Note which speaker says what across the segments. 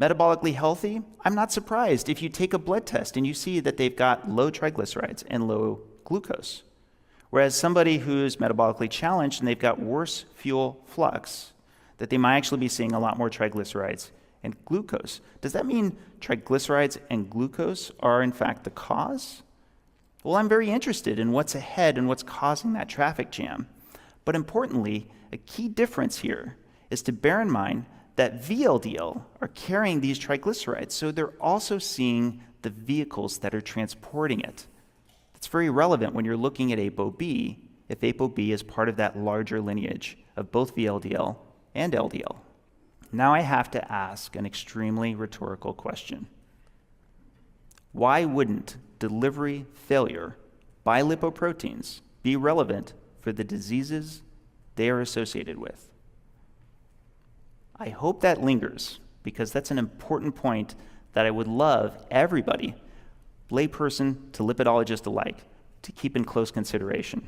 Speaker 1: Metabolically healthy, I'm not surprised if you take a blood test and you see that they've got low triglycerides and low glucose. Whereas somebody who's metabolically challenged and they've got worse fuel flux, that they might actually be seeing a lot more triglycerides and glucose. Does that mean triglycerides and glucose are in fact the cause? Well, I'm very interested in what's ahead and what's causing that traffic jam. But importantly, a key difference here is to bear in mind that VLDL are carrying these triglycerides, so they're also seeing the vehicles that are transporting it. It's very relevant when you're looking at ApoB, if ApoB is part of that larger lineage of both VLDL and LDL. Now I have to ask an extremely rhetorical question. Why wouldn't delivery failure by lipoproteins be relevant for the diseases they are associated with? I hope that lingers, because that's an important point that I would love everybody, layperson to lipidologist alike, to keep in close consideration.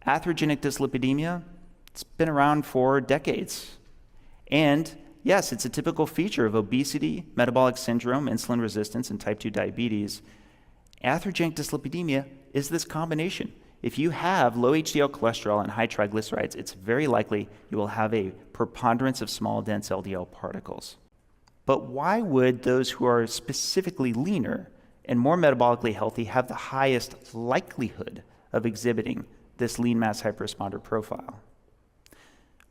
Speaker 1: Atherogenic dyslipidemia, it's been around for decades. And yes, it's a typical feature of obesity, metabolic syndrome, insulin resistance, and type 2 diabetes. Atherogenic dyslipidemia is this combination. If you have low HDL cholesterol and high triglycerides, it's very likely you will have a preponderance of small, dense LDL particles. But why would those who are specifically leaner and more metabolically healthy have the highest likelihood of exhibiting this lean mass hyperresponder profile?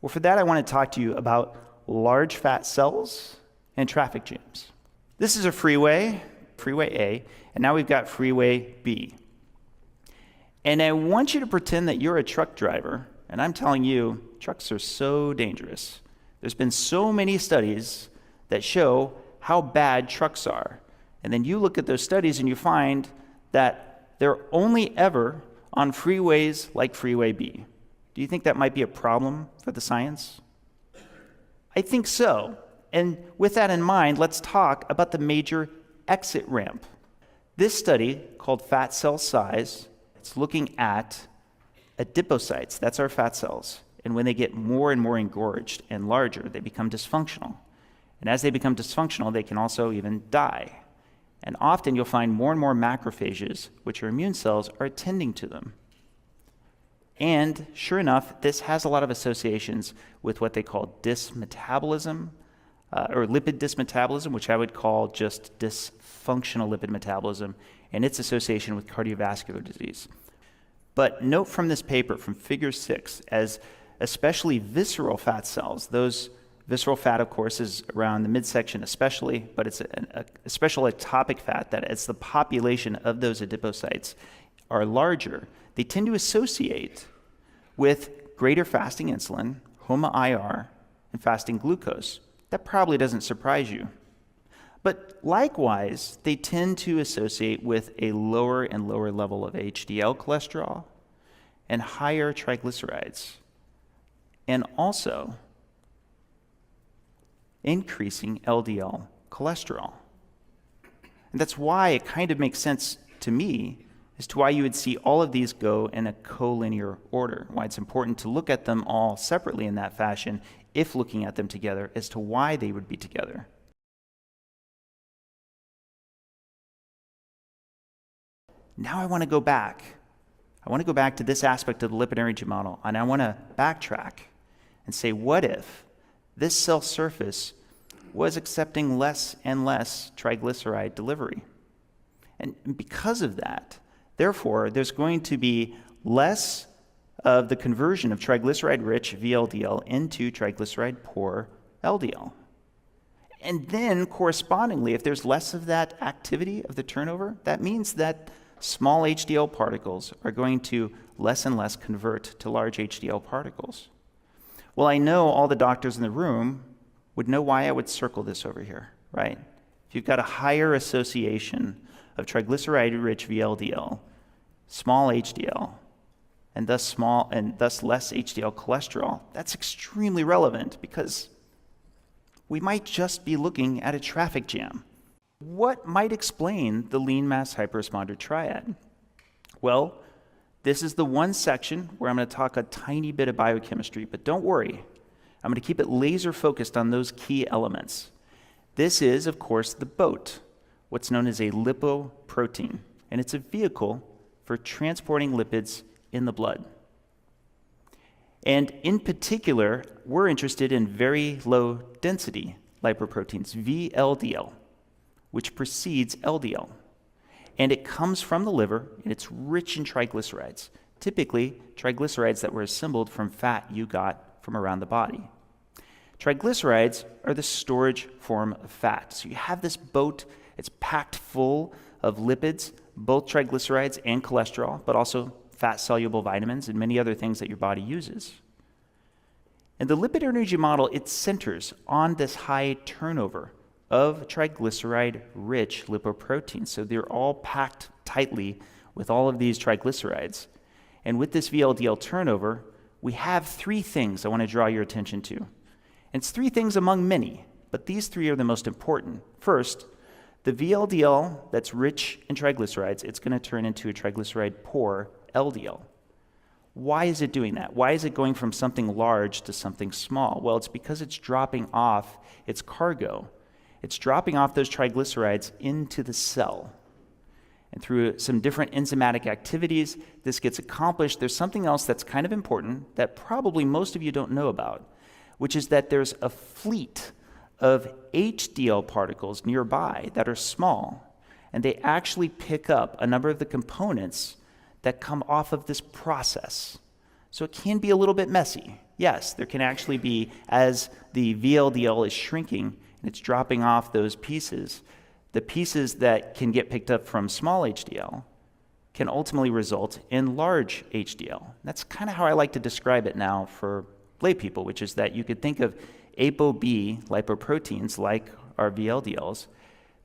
Speaker 1: Well, for that, I want to talk to you about large fat cells and traffic jams. This is a freeway, freeway A, and now we've got freeway B. And I want you to pretend that you're a truck driver, and I'm telling you, trucks are so dangerous. There's been so many studies that show how bad trucks are. And then you look at those studies and you find that they're only ever on freeways like Freeway B. Do you think that might be a problem for the science? I think so. And with that in mind, let's talk about the major exit ramp. This study, called Fat Cell Size, it's looking at adipocytes, that's our fat cells. And when they get more and more engorged and larger, they become dysfunctional. And as they become dysfunctional, they can also even die. And often you'll find more and more macrophages, which are immune cells, are attending to them. And sure enough, this has a lot of associations with what they call dysmetabolism, or lipid dysmetabolism, which I would call just dysfunctional lipid metabolism, and its association with cardiovascular disease. But note from this paper, from figure 6, as especially visceral fat cells, those visceral fat, of course, is around the midsection especially, but it's a special ectopic fat that as the population of those adipocytes are larger, they tend to associate with greater fasting insulin, HOMA-IR, and fasting glucose. That probably doesn't surprise you. But likewise, they tend to associate with a lower and lower level of HDL cholesterol and higher triglycerides, and also increasing LDL cholesterol. And that's why it kind of makes sense to me as to why you would see all of these go in a collinear order, why it's important to look at them all separately in that fashion if looking at them together as to why they would be together. Now I want to go back. I want to go back to this aspect of the lipid energy model, and I want to backtrack and say, what if this cell surface was accepting less and less triglyceride delivery? And because of that, therefore, there's going to be less of the conversion of triglyceride-rich VLDL into triglyceride-poor LDL. And then, correspondingly, if there's less of that activity of the turnover, that means that small HDL particles are going to less and less convert to large HDL particles. Well, I know all the doctors in the room would know why I would circle this over here, right? If you've got a higher association of triglyceride-rich VLDL, small HDL, and thus less HDL cholesterol, that's extremely relevant because we might just be looking at a traffic jam. What might explain the lean mass hyperresponder triad? Well, this is the one section where I'm going to talk a tiny bit of biochemistry, but don't worry, I'm going to keep it laser focused on those key elements. This is, of course, the boat, what's known as a lipoprotein, and it's a vehicle for transporting lipids in the blood. And in particular, we're interested in very low density lipoproteins, VLDL, which precedes LDL. And it comes from the liver, and it's rich in triglycerides, typically triglycerides that were assembled from fat you got from around the body. Triglycerides are the storage form of fat. So you have this boat, it's packed full of lipids, both triglycerides and cholesterol, but also fat-soluble vitamins and many other things that your body uses. And the lipid energy model, it centers on this high turnover of triglyceride-rich lipoproteins. So they're all packed tightly with all of these triglycerides. And with this VLDL turnover, we have three things I want to draw your attention to. And it's three things among many, but these three are the most important. First, the VLDL that's rich in triglycerides, it's going to turn into a triglyceride-poor LDL. Why is it doing that? Why is it going from something large to something small? Well, it's because it's dropping off its cargo. It's dropping off those triglycerides into the cell. And through some different enzymatic activities, this gets accomplished. There's something else that's kind of important that probably most of you don't know about, which is that there's a fleet of HDL particles nearby that are small, and they actually pick up a number of the components that come off of this process. So it can be a little bit messy. Yes, there can actually be, as the VLDL is shrinking and it's dropping off those pieces, the pieces that can get picked up from small HDL can ultimately result in large HDL. That's kind of how I like to describe it now for lay people, which is that you could think of ApoB lipoproteins like our VLDLs.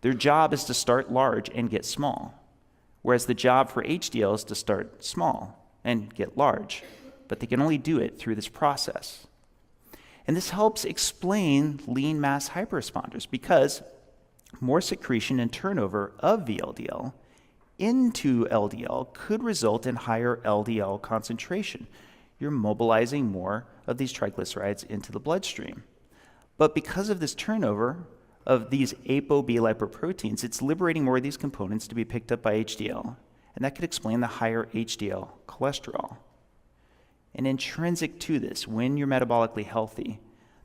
Speaker 1: Their job is to start large and get small, whereas the job for HDL is to start small and get large, but they can only do it through this process. And this helps explain lean mass hyperresponders, because more secretion and turnover of VLDL into LDL could result in higher LDL concentration. You're mobilizing more of these triglycerides into the bloodstream. But because of this turnover of these ApoB lipoproteins, it's liberating more of these components to be picked up by HDL, and that could explain the higher HDL cholesterol. And intrinsic to this, when you're metabolically healthy,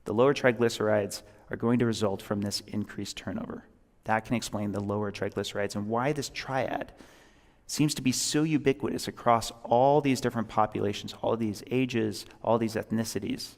Speaker 1: the lower triglycerides are going to result from this increased turnover. That can explain the lower triglycerides and why this triad seems to be so ubiquitous across all these different populations, all these ages, all these ethnicities.